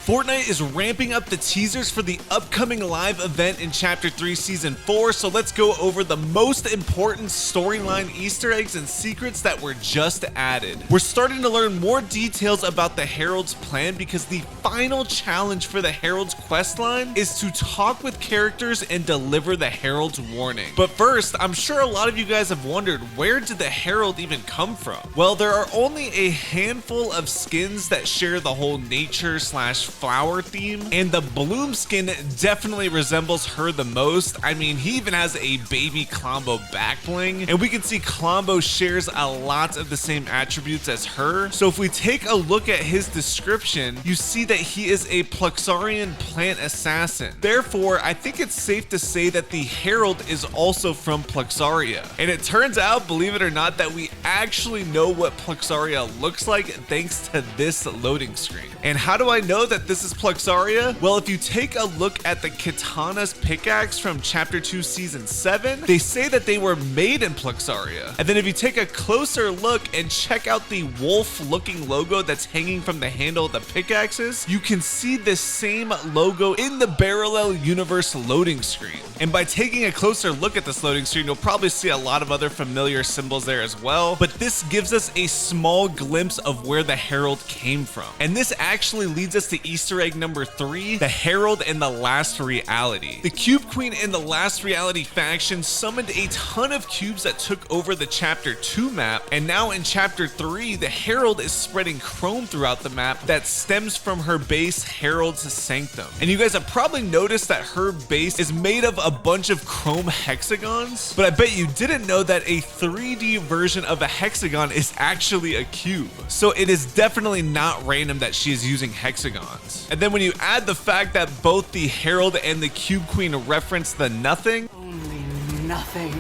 Fortnite is ramping up the teasers for the upcoming live event in Chapter 3 Season 4, so let's go over the most important storyline Easter eggs and secrets that were just added. We're starting to learn more details about the Herald's plan because the final challenge for the Herald's questline is to talk with characters and deliver the Herald's warning. But first, I'm sure a lot of you guys have wondered, where did the Herald even come from? Well, there are only a handful of skins that share the whole nature/flower theme, and the Bloom skin definitely resembles her the most. I mean, he even has a baby Klombo back bling, and we can see Klombo shares a lot of the same attributes as her. So if we take a look at his description, you see that he is a Pluxarian plant assassin. Therefore, I think it's safe to say that the Herald is also from Pluxaria. And it turns out, believe it or not, that we actually know what Pluxaria looks like thanks to this loading screen. And how do I know that this is Pluxaria? Well, if you take a look at the Katana's pickaxe from Chapter 2 Season 7, they say that they were made in Pluxaria. And then if you take a closer look and check out the wolf-looking logo that's hanging from the handle of the pickaxes, you can see the same logo in the Parallel Universe loading screen. And by taking a closer look at this loading screen, you'll probably see a lot of other familiar symbols there as well, but this gives us a small glimpse of where the Herald came from. And this actually leads us to Easter egg number 3, the Herald and the Last Reality. The Cube Queen in the Last Reality faction summoned a ton of cubes that took over the Chapter 2 map, and now in Chapter 3, the Herald is spreading chrome throughout the map that stems from her base, Herald's Sanctum. And you guys have probably noticed that her base is made of a bunch of chrome hexagons, but I bet you didn't know that a 3D version of a hexagon is actually a cube. So it is definitely not random that she is using hexagons. And then when you add the fact that both the Herald and the Cube Queen reference the nothing, only nothing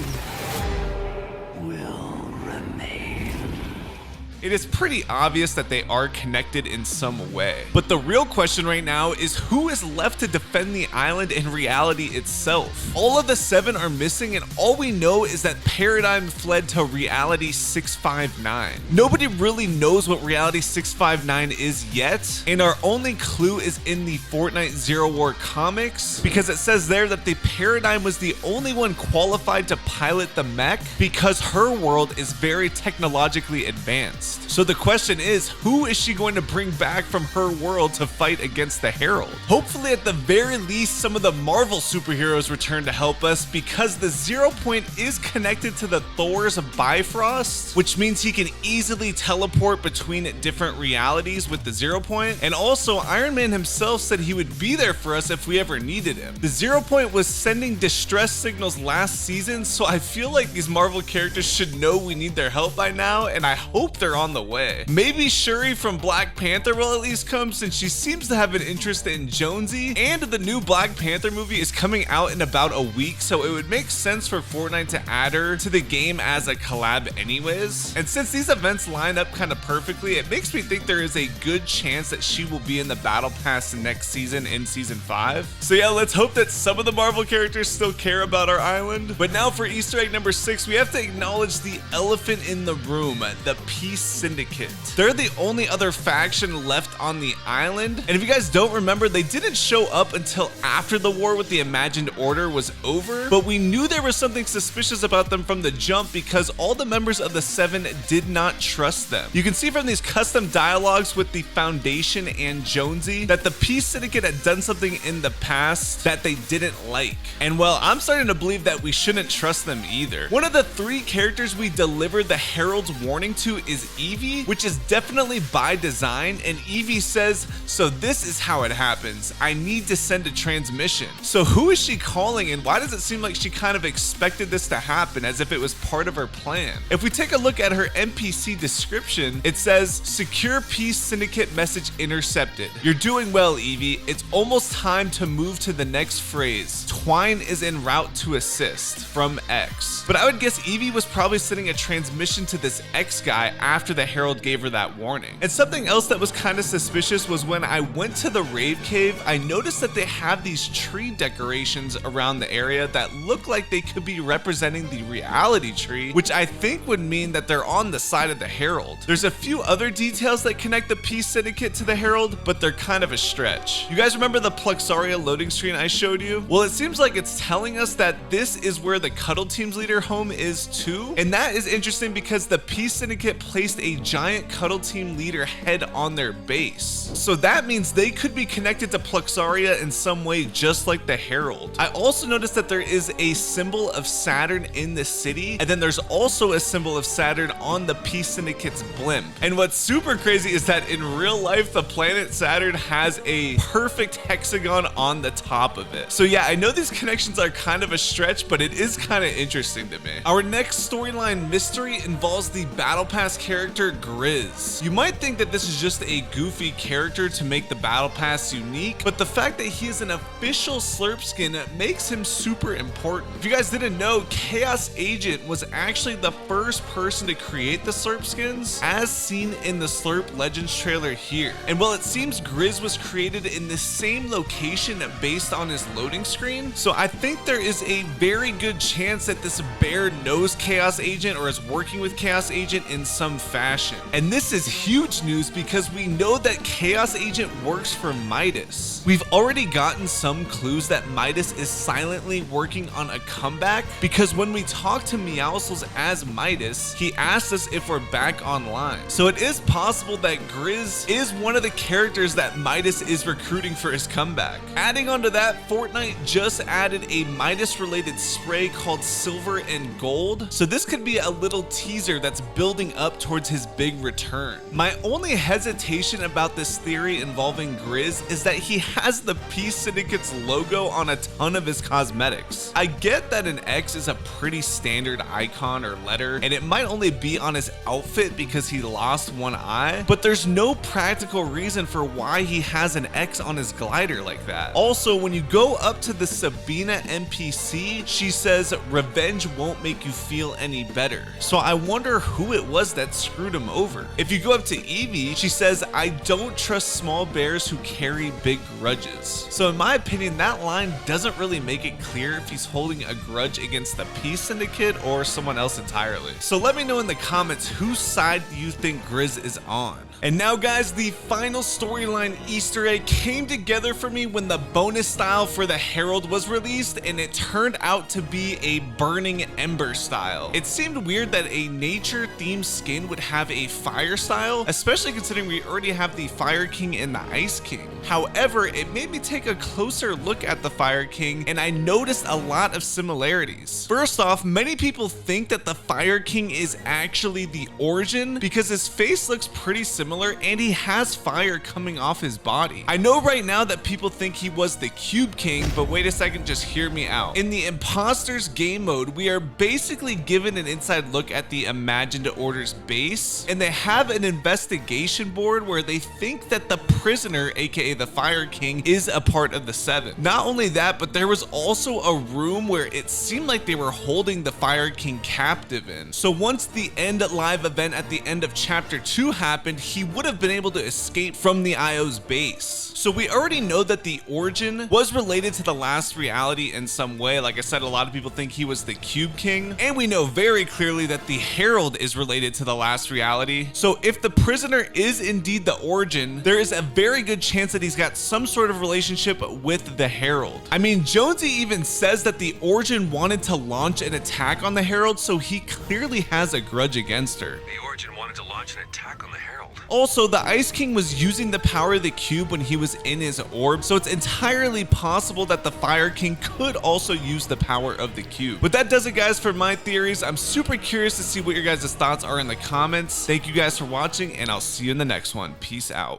will remain. it is pretty obvious that they are connected in some way. But the real question right now is who is left to defend the island in reality itself? All of the 7 are missing, and all we know is that Paradigm fled to Reality 659. Nobody really knows what Reality 659 is yet, and our only clue is in the Fortnite Zero War comics, because it says there that the Paradigm was the only one qualified to pilot the mech because her world is very technologically advanced. So the question is, who is she going to bring back from her world to fight against the Herald? Hopefully at the very least some of the Marvel superheroes return to help us, because the 0 point is connected to the Thor's Bifrost, which means he can easily teleport between different realities with the 0 point. And also Iron Man himself said he would be there for us if we ever needed him. The 0 point was sending distress signals last season, so I feel like these Marvel characters should know we need their help by now, and I hope they're on the way. Maybe Shuri from Black Panther will at least come, since she seems to have an interest in Jonesy, and the new Black Panther movie is coming out in about a week, so it would make sense for Fortnite to add her to the game as a collab anyways. And since these events line up kind of perfectly, it makes me think there is a good chance that she will be in the Battle Pass next season in Season 5. So yeah, let's hope that some of the Marvel characters still care about our island. But now for Easter egg number 6, we have to acknowledge the elephant in the room, the Peace Syndicate. They're the only other faction left on the island, and if you guys don't remember, they didn't show up until after the war with the Imagined Order was over, but we knew there was something suspicious about them from the jump because all the members of the 7 did not trust them. You can see from these custom dialogues with the Foundation and Jonesy that the Peace Syndicate had done something in the past that they didn't like. And well, I'm starting to believe that we shouldn't trust them either. One of the 3 characters we delivered the Herald's warning to is Evie, which is definitely by design, and Evie says, so this is how it happens. I need to send a transmission. So who is she calling, and why does it seem like she kind of expected this to happen as if it was part of her plan? If we take a look at her NPC description, it says, secure Peace Syndicate message intercepted. You're doing well, Evie. It's almost time to move to the next phrase. Twine is en route to assist from X. But I would guess Evie was probably sending a transmission to this X guy after after the Herald gave her that warning. And something else that was kind of suspicious was when I went to the Rave Cave, I noticed that they have these tree decorations around the area that look like they could be representing the reality tree, which I think would mean that they're on the side of the Herald. There's a few other details that connect the Peace Syndicate to the Herald, but they're kind of a stretch. You guys remember the Pluxaria loading screen I showed you? Well, it seems like it's telling us that this is where the Cuddle Team's leader home is too. And that is interesting because the Peace Syndicate placed a giant Cuddle Team leader head on their base. So that means they could be connected to Pluxaria in some way, just like the Herald. I also noticed that there is a symbol of Saturn in the city, and then there's also a symbol of Saturn on the Peace Syndicate's blimp. And what's super crazy is that in real life, the planet Saturn has a perfect hexagon on the top of it. So yeah, I know these connections are kind of a stretch, but it is kind of interesting to me. Our next storyline mystery involves the Battle Pass character Grizz. You might think that this is just a goofy character to make the Battle Pass unique, but the fact that he is an official Slurp skin makes him super important. If you guys didn't know, Chaos Agent was actually the first person to create the Slurp skins, as seen in the Slurp Legends trailer here. And while it seems Grizz was created in the same location based on his loading screen, so I think there is a very good chance that this bear knows Chaos Agent or is working with Chaos Agent in some fashion. And this is huge news because we know that Chaos Agent works for Midas. We've already gotten some clues that Midas is silently working on a comeback, because when we talked to Meowscles as Midas, he asked us if we're back online. So it is possible that Grizz is one of the characters that Midas is recruiting for his comeback. Adding onto that, Fortnite just added a Midas related spray called Silver and Gold, so this could be a little teaser that's building up towards his big return. My only hesitation about this theory involving Grizz is that he has the Peace Syndicate's logo on a ton of his cosmetics. I get that an X is a pretty standard icon or letter, and it might only be on his outfit because he lost one eye, but there's no practical reason for why he has an X on his glider like that. Also, when you go up to the Sabina NPC, she says revenge won't make you feel any better. So I wonder who it was that screwed him over. If you go up to Eevee, she says, I don't trust small bears who carry big grudges. So in my opinion, that line doesn't really make it clear if he's holding a grudge against the Peace Syndicate or someone else entirely. So let me know in the comments whose side do you think Grizz is on. And now guys, the final storyline Easter egg came together for me when the bonus style for the Herald was released, and it turned out to be a burning ember style. It seemed weird that a nature themed skin would have a fire style, especially considering we already have the Fire King and the Ice King. However, it made me take a closer look at the Fire King, and I noticed a lot of similarities. First off, many people think that the Fire King is actually the Origin because his face looks pretty similar and he has fire coming off his body. I know right now that people think he was the Cube King, but wait a second, just hear me out. In the Imposters game mode, we are basically given an inside look at the Imagined Order's base, and they have an investigation board where they think that the prisoner, aka the Fire King, is a part of the Seven. Not only that, but there was also a room where it seemed like they were holding the Fire King captive in. So once the end live event at the end of chapter 2 happened, he would have been able to escape from the IO's base. So we already know that the Origin was related to the last reality in some way. Like I said, a lot of people think he was the Cube King, and we know very clearly that the Herald is related to the last reality. So if the prisoner is indeed the Origin, there is a very good chance that he's got some sort of relationship with the Herald. I mean, Jonesy even says that the Origin wanted to launch an attack on the Herald, so he clearly has a grudge against her. The Origin wanted to launch an attack on the Herald. Also, the Ice King was using the power of the cube when he was in his orb, so it's entirely possible that the Fire King could also use the power of the cube. But that does it, guys, for my theories. I'm super curious to see what your guys' thoughts are in the comments. Thank you guys for watching, and I'll see you in the next one. Peace out.